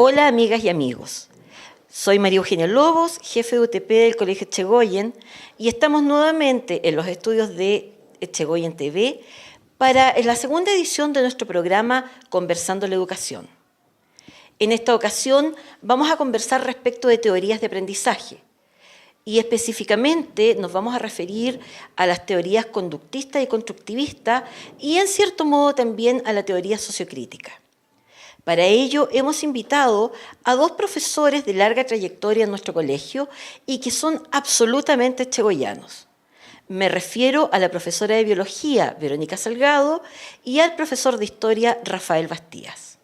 Hola amigas y amigos, soy María Eugenia Lobos, jefe de UTP del Colegio Echegoyen y estamos nuevamente en los estudios de Echegoyen TV para la segunda edición de nuestro programa Conversando la Educación. En esta ocasión vamos a conversar respecto de teorías de aprendizaje y específicamente nos vamos a referir a las teorías conductistas y constructivistas y en cierto modo también a la teoría sociocrítica. Para ello hemos invitado a dos profesores de larga trayectoria en nuestro colegio y que son absolutamente echegoyanos. Me refiero a la profesora de biología, Verónica Salgado, y al profesor de historia, Rafael Bastías.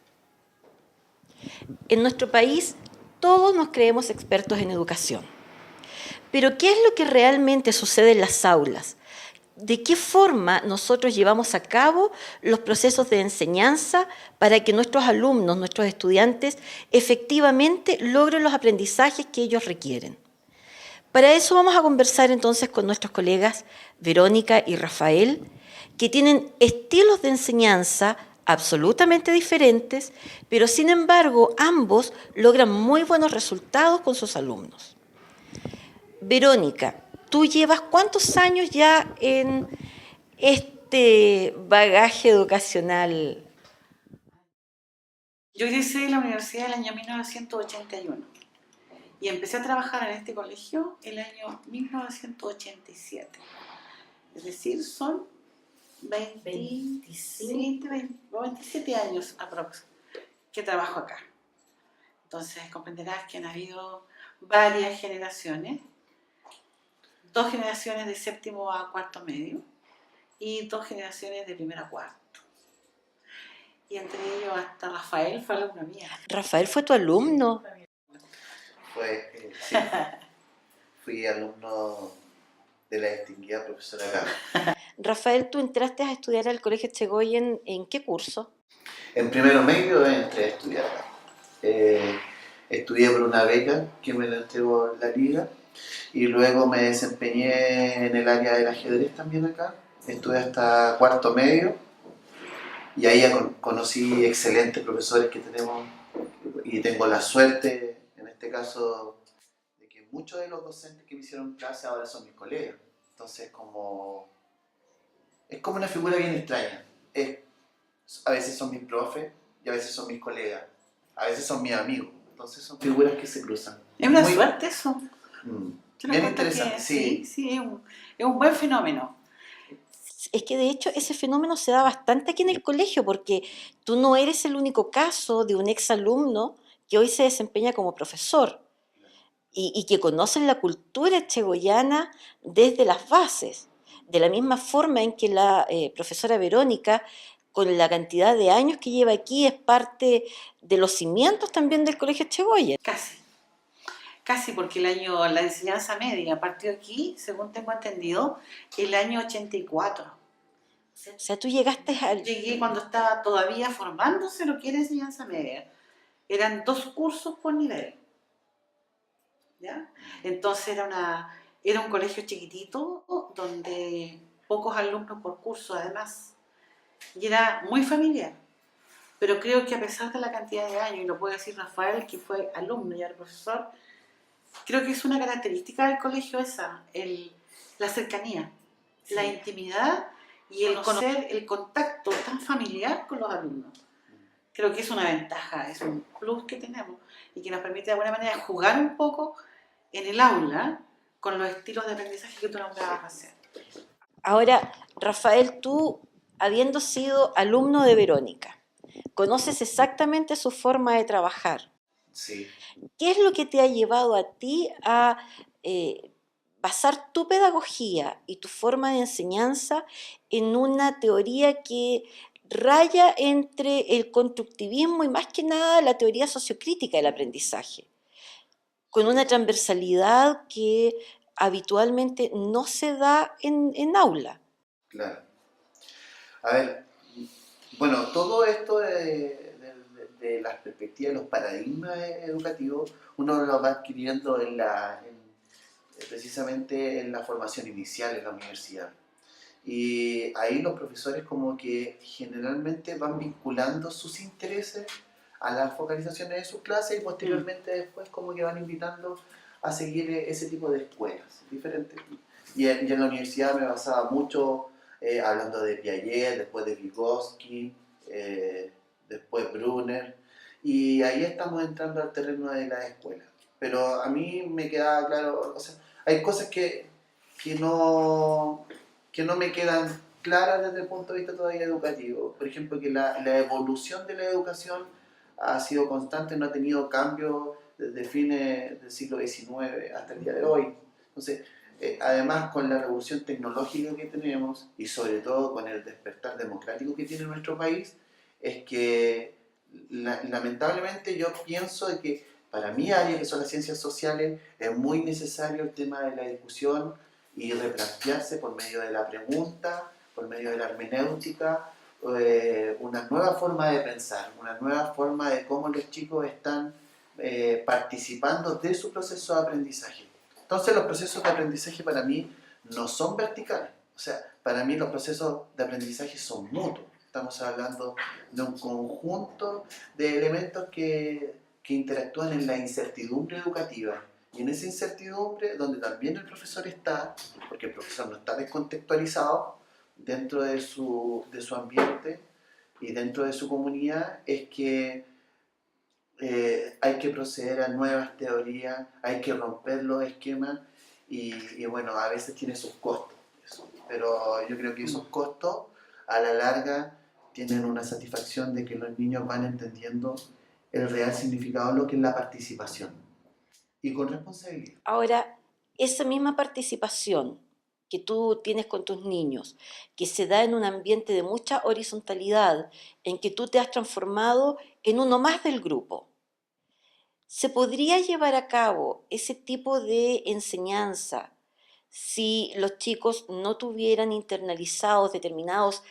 En nuestro país todos nos creemos expertos en educación. Pero ¿qué es lo que realmente sucede en las aulas? ¿De qué forma nosotros llevamos a cabo los procesos de enseñanza para que nuestros alumnos, nuestros estudiantes, efectivamente logren los aprendizajes que ellos requieren? Para eso vamos a conversar entonces con nuestros colegas Verónica y Rafael, que tienen estilos de enseñanza absolutamente diferentes, pero sin embargo ambos logran muy buenos resultados con sus alumnos. Verónica, ¿tú llevas cuántos años ya en este bagaje educacional? Yo egresé de la universidad el año 1981 y empecé a trabajar en este colegio el año 1987. Es decir, son 27 años aproximadamente que trabajo acá. Entonces comprenderás que han habido varias generaciones, 2 generaciones de séptimo a cuarto medio y 2 generaciones de primero a cuarto. Y entre ellos hasta Rafael fue alumno mía. ¿Rafael fue tu alumno? Sí, fui alumno de la distinguida profesora Carmen. Rafael, ¿tú entraste a estudiar al Colegio Echegoyen en qué curso? En primero medio entré a estudiar acá. Estudié por una beca que me la entregó la liga y luego me desempeñé en el área del ajedrez también acá. Estuve hasta cuarto medio y ahí conocí excelentes profesores que tenemos y tengo la suerte, en este caso, de que muchos de los docentes que me hicieron clase ahora son mis colegas. Entonces, es como una figura bien extraña. A veces son mis profes y a veces son mis colegas. A veces son mis amigos. Entonces son figuras que se cruzan. Es una suerte eso. Bien interesante, sí. Sí, es un buen fenómeno. Es que de hecho ese fenómeno se da bastante aquí en el colegio porque tú no eres el único caso de un exalumno que hoy se desempeña como profesor y que conoce la cultura echegoyana desde las bases, de la misma forma en que la profesora Verónica, con la cantidad de años que lleva aquí, es parte de los cimientos también del Colegio Echegoyen. Casi porque la enseñanza media partió aquí, según tengo entendido, el año 84. O sea, tú llegaste al... Llegué cuando estaba todavía formándose lo que era enseñanza media. Eran 2 cursos por nivel. ¿Ya? Entonces era un colegio chiquitito donde pocos alumnos por curso además. Y era muy familiar. Pero creo que a pesar de la cantidad de años, y lo puede decir Rafael, que fue alumno y ahora profesor, creo que es una característica del colegio esa, la cercanía, sí, la intimidad y el conocer, el contacto tan familiar con los alumnos. Creo que es una ventaja, es un plus que tenemos y que nos permite de alguna manera jugar un poco en el aula con los estilos de aprendizaje que tú nombrabas hacer. Ahora, Rafael, tú, habiendo sido alumno de Verónica, conoces exactamente su forma de trabajar. Sí. ¿Qué es lo que te ha llevado a ti a basar tu pedagogía y tu forma de enseñanza en una teoría que raya entre el constructivismo y más que nada la teoría sociocrítica del aprendizaje, con una transversalidad que habitualmente no se da en aula? Claro. A ver, bueno, todo esto de las perspectivas, los paradigmas educativos, uno lo va adquiriendo precisamente en la formación inicial en la universidad. Y ahí los profesores como que generalmente van vinculando sus intereses a las focalizaciones de sus clases y posteriormente después como que van invitando a seguir ese tipo de escuelas diferentes. Y en la universidad me basaba mucho hablando de Piaget, después de Vygotsky, después Brunner, y ahí estamos entrando al terreno de la escuela. Pero a mí me queda claro, o sea, hay cosas que no me quedan claras desde el punto de vista todavía educativo. Por ejemplo, que la evolución de la educación ha sido constante, no ha tenido cambios desde fines del siglo XIX hasta el día de hoy. Entonces, además con la revolución tecnológica que tenemos y sobre todo con el despertar democrático que tiene nuestro país, es que lamentablemente yo pienso de que para mi área, que son las ciencias sociales, es muy necesario el tema de la discusión y replantearse por medio de la pregunta, por medio de la hermenéutica, una nueva forma de pensar, una nueva forma de cómo los chicos están participando de su proceso de aprendizaje. Entonces los procesos de aprendizaje para mí no son verticales, o sea, para mí los procesos de aprendizaje son mutuos. Estamos hablando de un conjunto de elementos que interactúan en la incertidumbre educativa. Y en esa incertidumbre, donde también el profesor está, porque el profesor no está descontextualizado dentro de su ambiente y dentro de su comunidad, es que hay que proceder a nuevas teorías, hay que romper los esquemas y bueno, a veces tiene sus costos. Eso. Pero yo creo que esos costos, a la larga, tienen una satisfacción de que los niños van entendiendo el real significado de lo que es la participación y con responsabilidad. Ahora, esa misma participación que tú tienes con tus niños, que se da en un ambiente de mucha horizontalidad, en que tú te has transformado en uno más del grupo, ¿se podría llevar a cabo ese tipo de enseñanza si los chicos no tuvieran internalizados determinados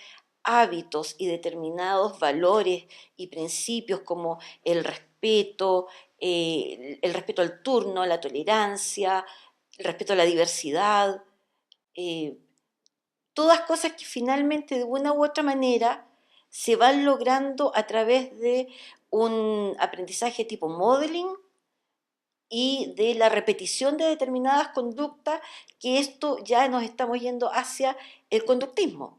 hábitos y determinados valores y principios como el respeto al turno, la tolerancia, el respeto a la diversidad, eh, todas cosas que finalmente de una u otra manera se van logrando a través de un aprendizaje tipo modeling y de la repetición de determinadas conductas, que esto ya nos estamos yendo hacia el conductismo.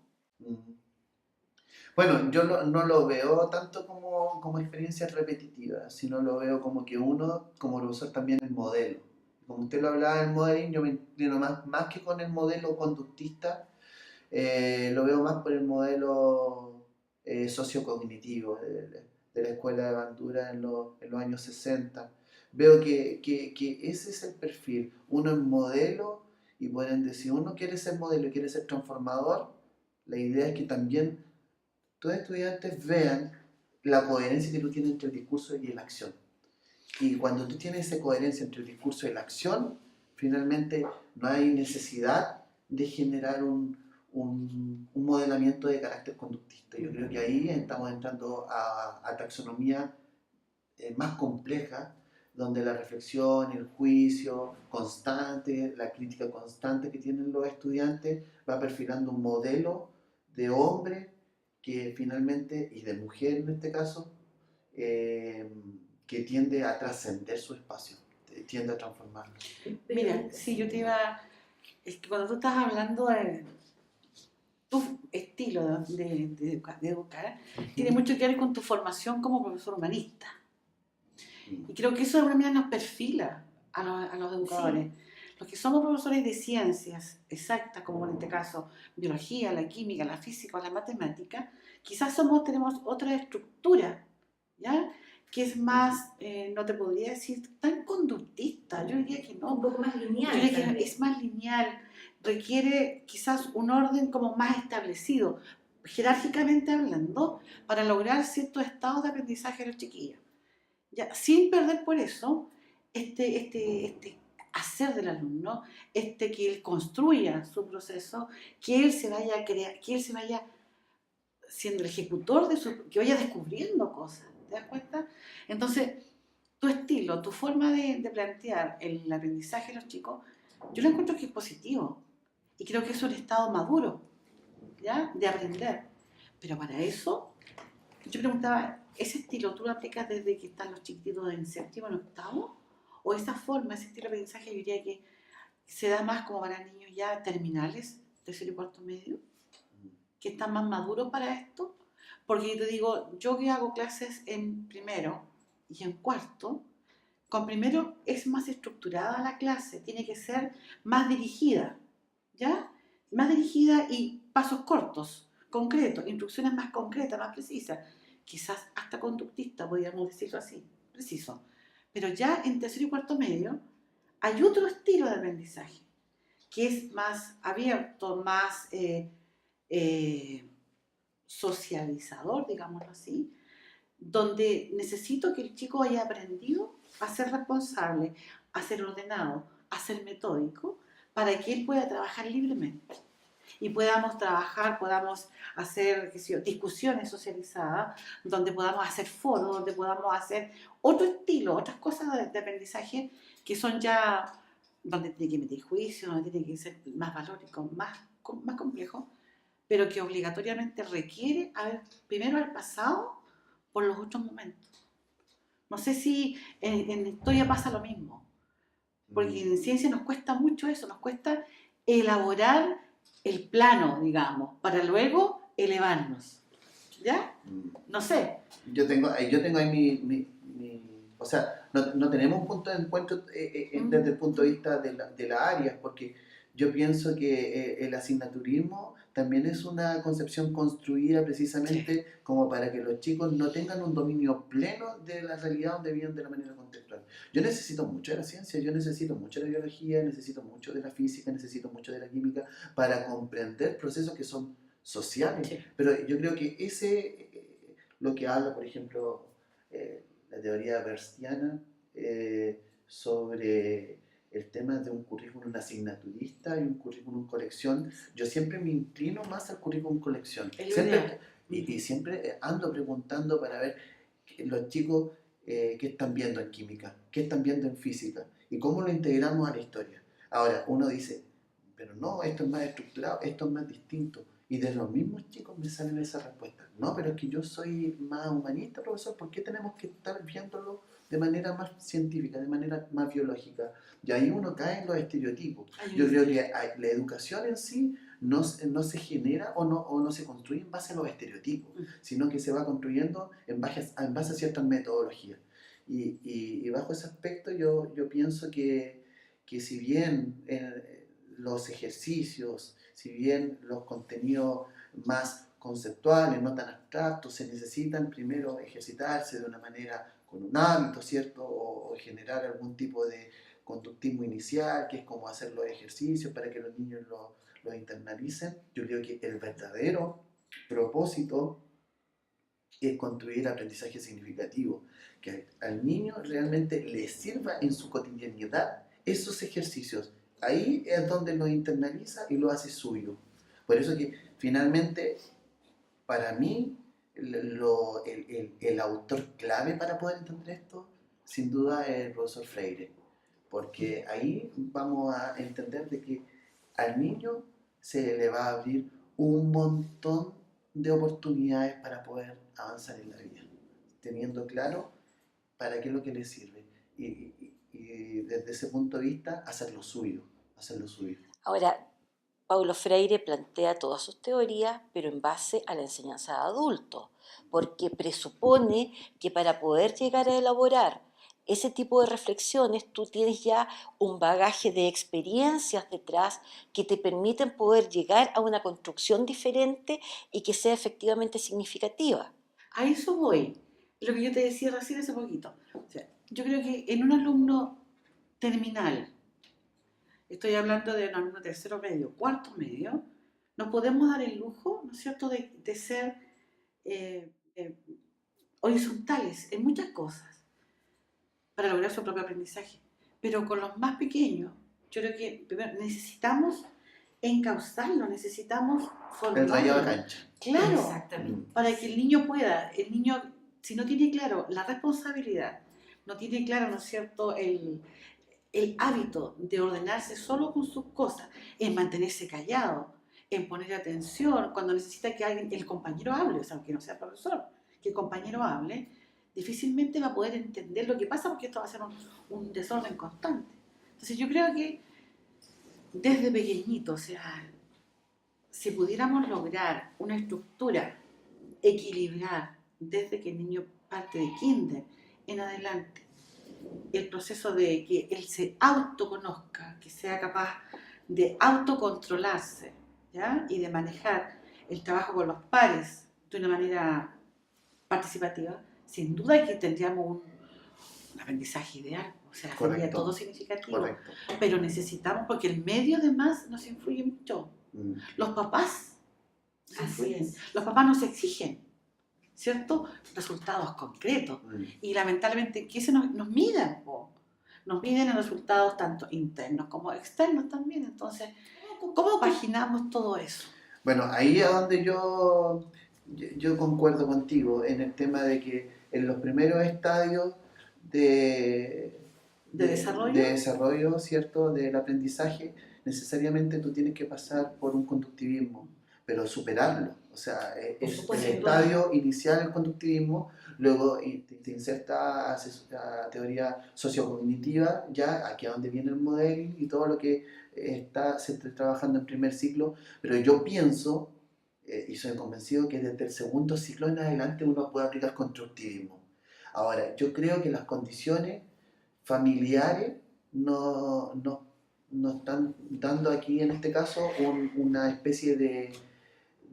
Bueno, yo no lo veo tanto como experiencia repetitiva, sino lo veo como que uno, como profesor, también es modelo. Como usted lo hablaba del modeling, yo me inclino más que con el modelo conductista, lo veo más por el modelo sociocognitivo de la escuela de Bandura en los años 60. Veo que ese es el perfil. Uno es modelo y pueden decir, uno quiere ser modelo y quiere ser transformador. La idea es que también tus estudiantes vean la coherencia que tú tienes entre el discurso y la acción. Y cuando tú tienes esa coherencia entre el discurso y la acción, finalmente no hay necesidad de generar un modelamiento de carácter conductista. Yo creo que ahí estamos entrando a taxonomía más compleja, donde la reflexión, el juicio constante, la crítica constante que tienen los estudiantes va perfilando un modelo de hombre que finalmente, y de mujer en este caso, que tiende a trascender su espacio, tiende a transformarlo. Mira, sí, yo te iba... Es que cuando tú estás hablando de tu estilo de educar, tiene mucho que ver con tu formación como profesor humanista. Y creo que eso de alguna manera nos perfila a los educadores. Sí. Los que somos profesores de ciencias exactas, como en este caso biología, la química, la física o la matemática, quizás tenemos otra estructura, ¿ya? Que es más, no te podría decir tan conductista, yo diría que no. Un poco más lineal. Yo diría que es más lineal, requiere quizás un orden como más establecido, jerárquicamente hablando, para lograr ciertos estados de aprendizaje de los chiquillos. Ya, sin perder por eso este hacer del alumno, que él construya su proceso, que él se vaya a crear, que él se vaya siendo el ejecutor que vaya descubriendo cosas, ¿te das cuenta? Entonces, tu estilo, tu forma de plantear el aprendizaje de los chicos, yo lo encuentro que es positivo y creo que es un estado maduro, ¿ya? De aprender. Pero para eso Yo preguntaba, ¿ese estilo tú lo aplicas desde que están los chiquititos en séptimo, en octavo? ¿O esa forma, ese estilo de aprendizaje, yo diría que se da más como para niños ya terminales, tercero y cuarto medio, que están más maduros para esto? Porque yo te digo, yo que hago clases en primero y en cuarto, con primero es más estructurada la clase, tiene que ser más dirigida, ¿ya? Más dirigida y pasos cortos, concretos, instrucciones más concretas, más precisas. Quizás hasta conductista, podríamos decirlo así, preciso. Pero ya en tercero y cuarto medio hay otro estilo de aprendizaje, que es más abierto, más eh, socializador, digámoslo así, donde necesito que el chico haya aprendido a ser responsable, a ser ordenado, a ser metódico, para que él pueda trabajar libremente y podamos trabajar, podamos hacer qué sé yo, discusiones socializadas, donde podamos hacer foros, donde podamos hacer otro estilo, otras cosas de aprendizaje que son ya donde tiene que emitir juicio, donde tiene que ser más valórico, más complejo, pero que obligatoriamente requiere primero haber pasado por los otros momentos. No sé si en historia pasa lo mismo, porque en ciencia nos cuesta mucho eso, nos cuesta elaborar el plano, digamos, para luego elevarnos. ¿Ya? No sé. Yo tengo ahí o sea, no tenemos un punto de encuentro desde el punto de vista de las áreas, porque yo pienso que el asignaturismo también es una concepción construida precisamente como para que los chicos no tengan un dominio pleno de la realidad donde viven de la manera contextual. Yo necesito mucho de la ciencia, yo necesito mucho de la biología, necesito mucho de la física, necesito mucho de la química para comprender procesos que son sociales. Sí. Pero yo creo que lo que habla, por ejemplo, la teoría berstiana sobre el tema de un currículum asignaturista y un currículum colección, yo siempre me inclino más al currículum colección. Y siempre ando preguntando para ver los chicos qué están viendo en química, qué están viendo en física y cómo lo integramos a la historia. Ahora, uno dice, pero no, esto es más estructurado, esto es más distinto. Y de los mismos chicos me salen esas respuestas. No, pero es que yo soy más humanista, profesor, ¿por qué tenemos que estar viéndolo de manera más científica, de manera más biológica? Y ahí uno cae en los estereotipos. Yo creo que la educación en sí no se genera o no se construye en base a los estereotipos, sino que se va construyendo en base a ciertas metodologías. Y bajo ese aspecto yo pienso que si bien los ejercicios, si bien los contenidos más conceptuales, no tan abstractos, se necesitan primero ejercitarse de una manera con un hábito, ¿cierto? O generar algún tipo de conductismo inicial, que es como hacer los ejercicios para que los niños lo internalicen. Yo creo que el verdadero propósito es construir aprendizaje significativo, que al niño realmente le sirva en su cotidianidad esos ejercicios. Ahí es donde lo internaliza y lo hace suyo. Por eso que finalmente, para mí, el autor clave para poder entender esto, sin duda, es el profesor Freire. Porque ahí vamos a entender de que al niño se le va a abrir un montón de oportunidades para poder avanzar en la vida, teniendo claro para qué es lo que le sirve. Y desde ese punto de vista, hacer lo suyo, hacer lo suyo. Ahora, Paulo Freire plantea todas sus teorías, pero en base a la enseñanza de adultos, porque presupone que para poder llegar a elaborar ese tipo de reflexiones, tú tienes ya un bagaje de experiencias detrás que te permiten poder llegar a una construcción diferente y que sea efectivamente significativa. A eso voy. Lo que yo te decía recién hace poquito. O sea, yo creo que en un alumno terminal, estoy hablando de un alumno tercero medio, cuarto medio, nos podemos dar el lujo, ¿no es cierto?, de ser eh, eh, horizontales en muchas cosas para lograr su propio aprendizaje. Pero con los más pequeños, yo creo que primero necesitamos encauzarlo, necesitamos El rayado de formarlo. cancha. Claro, Exactamente. para que el niño pueda, el niño, si no tiene claro la responsabilidad, no tiene claro, ¿no es cierto?, el hábito de ordenarse solo con sus cosas, en mantenerse callado, en poner atención cuando necesita que alguien, el compañero hable, o sea, aunque no sea profesor, que el compañero hable, difícilmente va a poder entender lo que pasa porque esto va a ser un desorden constante. Entonces yo creo que desde pequeñito, o sea, si pudiéramos lograr una estructura equilibrada desde que el niño parte de kinder en adelante, el proceso de que él se autoconozca, que sea capaz de autocontrolarse, ¿ya? Y de manejar el trabajo con los pares de una manera participativa, sin duda que tendríamos un aprendizaje ideal, o sea, sería Correcto. todo significativo, Correcto. pero necesitamos, porque el medio además nos influye mucho. Los papás nos Así influyen, es. los papás nos exigen, ¿cierto? Resultados concretos. Mm. Y lamentablemente que se nos miden, po. Nos miden en resultados tanto internos como externos también. Entonces, ¿cómo paginamos todo eso? Bueno, ahí es donde yo concuerdo contigo en el tema de que en los primeros estadios de, ¿De desarrollo? de desarrollo, ¿cierto? Del aprendizaje, necesariamente tú tienes que pasar por un conductivismo, pero superarlo. O sea, es supuesto, el sin duda. estadio inicial del conductivismo, luego te inserta a teoría sociocognitiva, ya aquí a donde viene el modelo y todo lo que se está trabajando en primer ciclo, pero yo pienso, y soy convencido, que desde el segundo ciclo en adelante uno puede aplicar constructivismo. Ahora, yo creo que las condiciones familiares no están dando aquí, en este caso, una especie de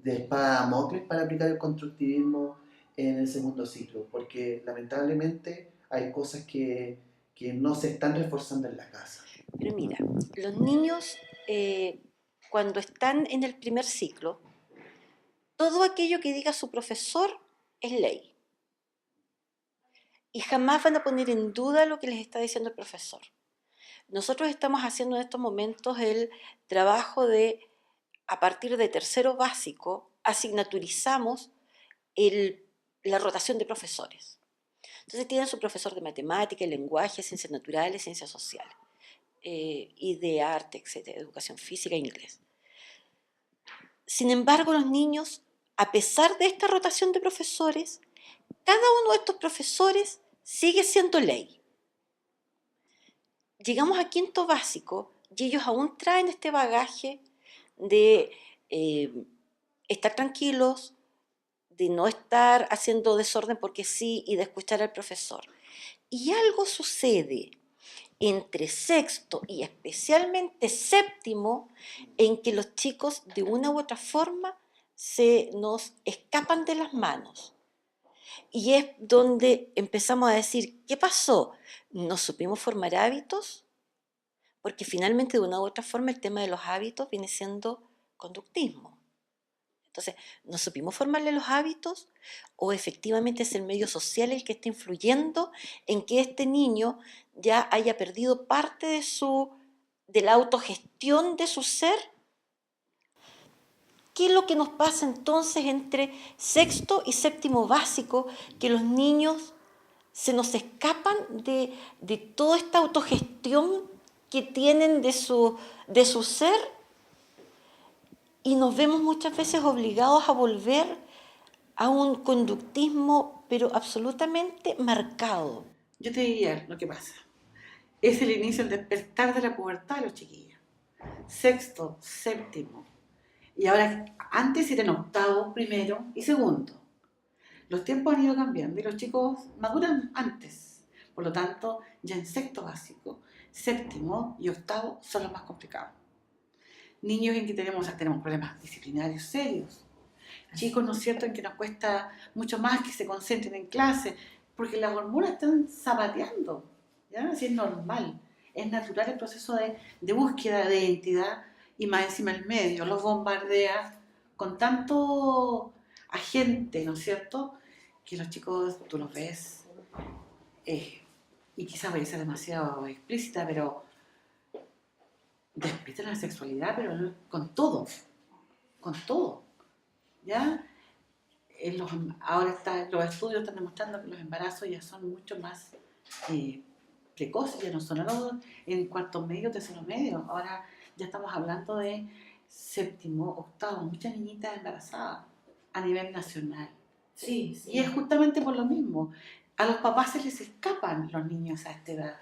espada de Damocles para aplicar el constructivismo en el segundo ciclo, porque lamentablemente hay cosas que no se están reforzando en la casa. Pero mira, los niños cuando están en el primer ciclo, todo aquello que diga su profesor es ley. Y jamás van a poner en duda lo que les está diciendo el profesor. Nosotros estamos haciendo en estos momentos el trabajo de, a partir de tercero básico, asignaturizamos la rotación de profesores. Entonces tienen su profesor de matemática, lenguaje, ciencias naturales, ciencias sociales, y de arte, etcétera, educación física e inglés. Sin embargo, los niños, a pesar de esta rotación de profesores, cada uno de estos profesores sigue siendo ley. Llegamos a quinto básico y ellos aún traen este bagaje de estar tranquilos, de no estar haciendo desorden porque sí y de escuchar al profesor. Y algo sucede entre sexto y especialmente séptimo en que los chicos de una u otra forma se nos escapan de las manos. Y es donde empezamos a decir, ¿qué pasó? ¿No supimos formar hábitos? Porque finalmente de una u otra forma el tema de los hábitos viene siendo conductismo. Entonces, ¿no supimos formarle los hábitos? ¿O efectivamente es el medio social el que está influyendo en que este niño ya haya perdido parte de la autogestión de su ser? ¿Qué es lo que nos pasa entonces entre sexto y séptimo básico? Que los niños se nos escapan de toda esta autogestión que tienen de su ser y nos vemos muchas veces obligados a volver a un conductismo, pero absolutamente marcado. Yo te diría lo que pasa. Es el inicio del despertar de la pubertad de los chiquillos. Sexto, séptimo. Y ahora, antes eran octavo, primero y segundo. Los tiempos han ido cambiando y los chicos maduran antes. Por lo tanto, ya en sexto básico, séptimo y octavo son los más complicados. Niños en que tenemos problemas disciplinarios serios. Chicos, ¿no es cierto?, en que nos cuesta mucho más que se concentren en clase, porque las hormonas están zapateando, ¿ya? Así es normal, es natural el proceso de búsqueda de identidad, y más encima el medio los bombardea con tanto agente, ¿no es cierto?, que los chicos, tú los ves, y quizás voy a ser demasiado explícita, pero despiertan la sexualidad, pero no, con todo, ¿ya? Ahora los estudios están demostrando que los embarazos ya son mucho más precoces, ya no son en cuarto medio, tercero medio, ahora ya estamos hablando de séptimo, octavo, muchas niñitas embarazadas a nivel nacional. Sí, y es justamente por lo mismo. A los papás se les escapan los niños a esta edad.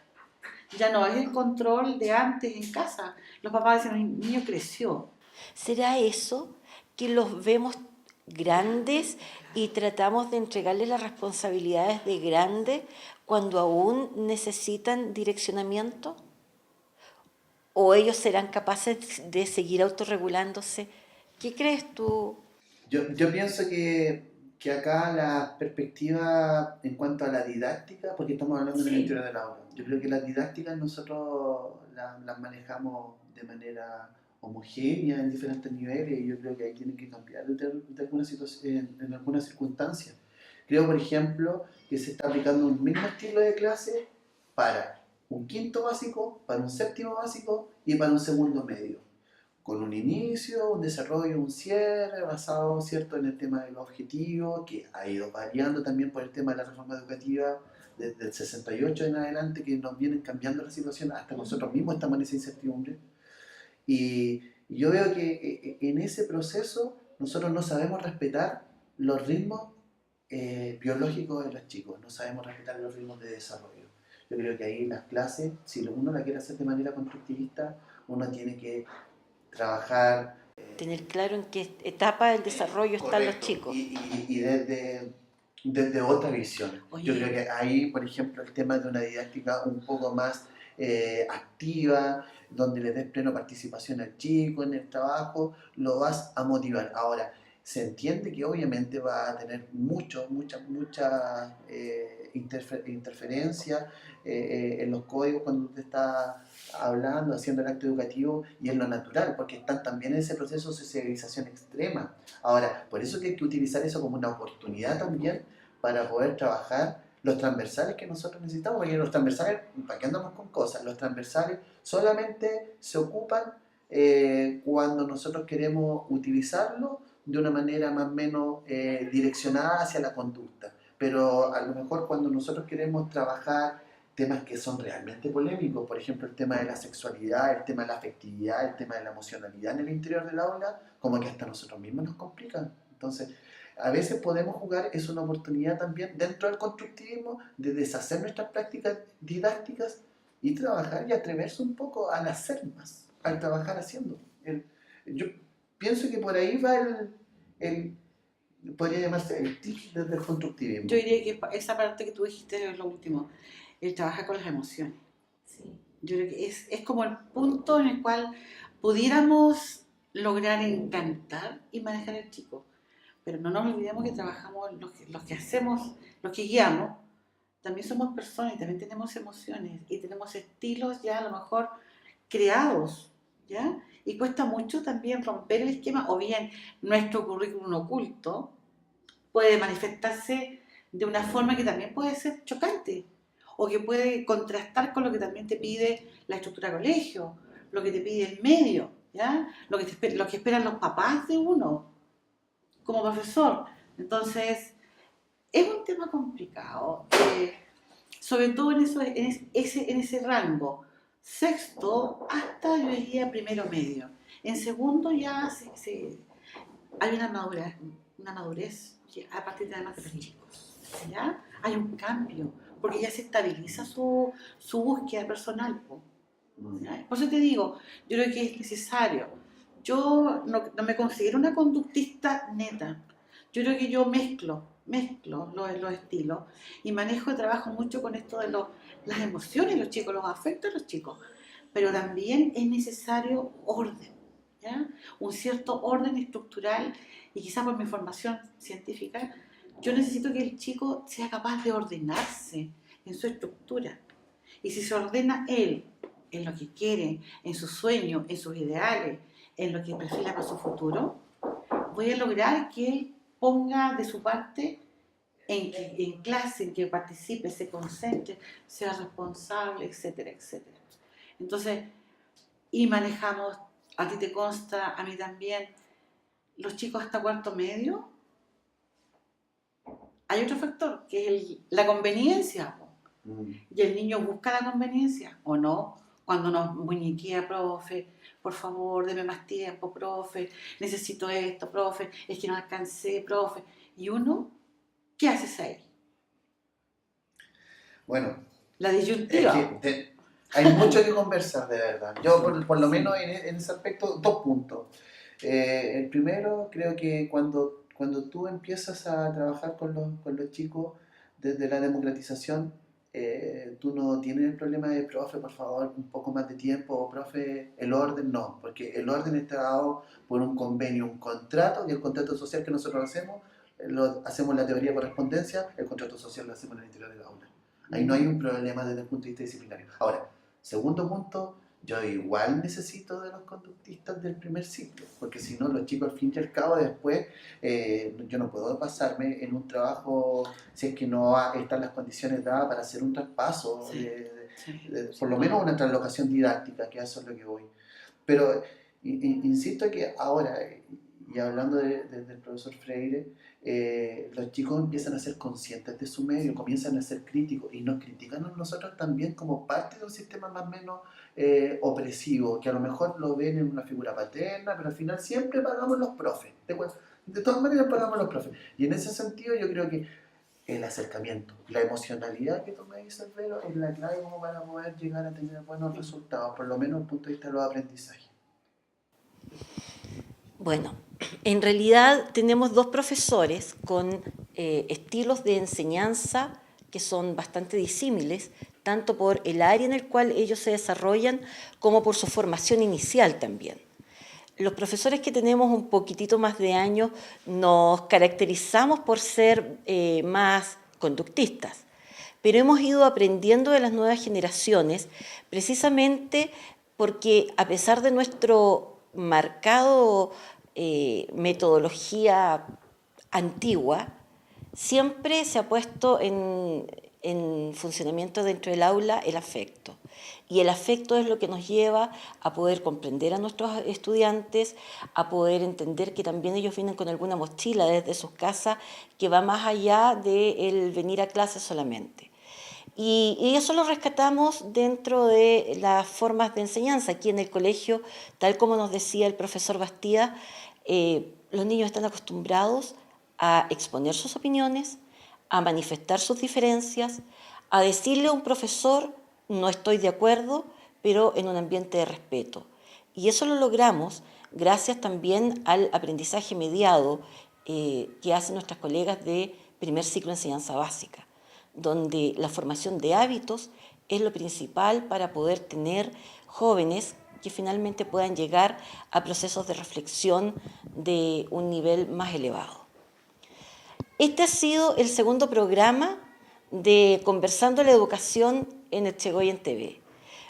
Ya no es el control de antes en casa. Los papás dicen, el niño creció. ¿Será eso que los vemos grandes y tratamos de entregarles las responsabilidades de grandes cuando aún necesitan direccionamiento? ¿O ellos serán capaces de seguir autorregulándose? ¿Qué crees tú? Yo pienso que acá la perspectiva en cuanto a la didáctica, porque estamos hablando del Sí. interior del aula, yo creo que las didácticas nosotros las manejamos de manera homogénea en diferentes niveles y yo creo que ahí tienen que cambiar de alguna situación, en algunas circunstancias. Creo, por ejemplo, que se está aplicando un mismo estilo de clase para un quinto básico, para un séptimo básico y para un segundo medio con un inicio, un desarrollo, un cierre basado, ¿cierto?, en el tema de los objetivos, que ha ido variando también por el tema de la reforma educativa desde el 68 en adelante, que nos vienen cambiando la situación, hasta nosotros mismos estamos en esa incertidumbre. Y yo veo que en ese proceso nosotros no sabemos respetar los ritmos biológicos de los chicos, no sabemos respetar los ritmos de desarrollo. Yo creo que ahí las clases, si uno la quiere hacer de manera constructivista, uno tiene que trabajar. Tener claro en qué etapa del desarrollo están los Correcto. chicos. Y desde otra visión. Oye. Yo creo que ahí, por ejemplo, el tema de una didáctica un poco más activa, donde le des plena participación al chico en el trabajo, lo vas a motivar. Ahora, se entiende que obviamente va a tener mucha interferencia en los códigos cuando te está hablando, haciendo el acto educativo y en lo natural, porque están también en ese proceso de socialización extrema. Ahora, por eso que hay que utilizar eso como una oportunidad también para poder trabajar los transversales que nosotros necesitamos, porque los transversales, ¿para qué andamos con cosas? Los transversales solamente se ocupan cuando nosotros queremos utilizarlo de una manera más o menos direccionada hacia la conducta. Pero a lo mejor cuando nosotros queremos trabajar temas que son realmente polémicos, por ejemplo el tema de la sexualidad, el tema de la afectividad, el tema de la emocionalidad en el interior del aula, como que hasta nosotros mismos nos complican. Entonces, a veces podemos jugar, es una oportunidad también dentro del constructivismo de deshacer nuestras prácticas didácticas y trabajar y atreverse un poco al hacer más, al trabajar haciendo. Yo pienso que por ahí va el podría llamarse el tip del constructivismo. Yo diría que esa parte que tú dijiste es lo último, el trabajar con las emociones. Sí. Yo creo que es como el punto en el cual pudiéramos lograr encantar y manejar al chico. Pero no nos olvidemos que trabajamos, los que hacemos, los que guiamos, también somos personas y también tenemos emociones y tenemos estilos ya a lo mejor creados, ¿ya? Y cuesta mucho también romper el esquema, o bien nuestro currículum oculto puede manifestarse de una forma que también puede ser chocante, o que puede contrastar con lo que también te pide la estructura de colegio, lo que te pide el medio, ¿ya? Lo que esperan los papás de uno como profesor. Entonces, es un tema complicado, sobre todo en ese rango, sexto hasta yo diría primero medio. En segundo ya hay una madurez a partir de además de los chicos, ¿ya? Hay un cambio, porque ya se estabiliza su búsqueda personal, ¿ya? Por eso te digo, yo creo que es necesario. Yo no me considero una conductista neta. Yo creo que yo mezclo los estilos y manejo y trabajo mucho con esto de las emociones de los chicos, los afectos de los chicos. Pero también es necesario orden, ¿ya? Un cierto orden estructural y quizás por mi formación científica, yo necesito que el chico sea capaz de ordenarse en su estructura. Y si se ordena él en lo que quiere, en sus sueños, en sus ideales, en lo que perfila para su futuro, voy a lograr que él ponga de su parte en clase, en que participe, se concentre, sea responsable, etcétera, etcétera. Entonces, y manejamos, a ti te consta, a mí también, los chicos hasta cuarto medio, hay otro factor, que es la conveniencia. Y el niño busca la conveniencia, ¿o no? Cuando nos muñequea, profe, por favor, deme más tiempo, profe, necesito esto, profe, es que no alcancé, profe. Y uno ¿Qué haces ahí? Bueno, La es disyuntiva. que hay mucho que conversar, de verdad. Yo, por lo menos en ese aspecto, 2 puntos. El primero, creo que cuando tú empiezas a trabajar con los chicos desde la democratización, tú no tienes el problema de, profe, por favor, un poco más de tiempo, o profe, el orden, no, porque el orden está dado por un convenio, un contrato, y el contrato social que nosotros hacemos, lo hacemos la teoría de correspondencia, el contrato social lo hacemos en el interior del aula. Ahí no hay un problema desde el punto de vista disciplinario. Ahora, segundo punto, yo igual necesito de los conductistas del primer ciclo, porque si no, los chicos al fin y al cabo después, yo no puedo pasarme en un trabajo si es que no están las condiciones dadas para hacer un traspaso, Sí, por lo menos una translocación didáctica, que eso es lo que voy. Pero insisto que ahora, y hablando del profesor Freire, los chicos empiezan a ser conscientes de su medio, comienzan a ser críticos y nos critican a nosotros también como parte de un sistema más o menos opresivo, que a lo mejor lo ven en una figura paterna, pero al final siempre pagamos los profes. De todas maneras pagamos los profes. Y en ese sentido yo creo que el acercamiento, la emocionalidad que tú me dices, Vero, es la clave como para poder llegar a tener buenos resultados, por lo menos desde el punto de vista de los aprendizajes. Bueno, en realidad tenemos dos profesores con estilos de enseñanza que son bastante disímiles, tanto por el área en el cual ellos se desarrollan como por su formación inicial también. Los profesores que tenemos un poquitito más de años nos caracterizamos por ser más conductistas, pero hemos ido aprendiendo de las nuevas generaciones precisamente porque a pesar de nuestro marcado metodología antigua, siempre se ha puesto en funcionamiento dentro del aula el afecto. Y el afecto es lo que nos lleva a poder comprender a nuestros estudiantes, a poder entender que también ellos vienen con alguna mochila desde sus casas que va más allá del venir a clase solamente. Y eso lo rescatamos dentro de las formas de enseñanza. Aquí en el colegio, tal como nos decía el profesor Bastida, los niños están acostumbrados a exponer sus opiniones, a manifestar sus diferencias, a decirle a un profesor, no estoy de acuerdo, pero en un ambiente de respeto. Y eso lo logramos gracias también al aprendizaje mediado que hacen nuestras colegas de primer ciclo de enseñanza básica, donde la formación de hábitos es lo principal para poder tener jóvenes que finalmente puedan llegar a procesos de reflexión de un nivel más elevado. Este ha sido el segundo programa de Conversando la Educación en Etchegoyen TV.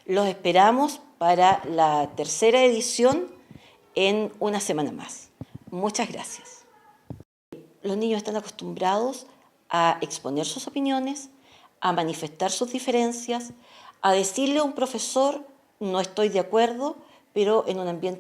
Los esperamos para la tercera edición en una semana más. Muchas gracias. Los niños están acostumbrados a exponer sus opiniones, a manifestar sus diferencias, a decirle a un profesor, no estoy de acuerdo, pero en un ambiente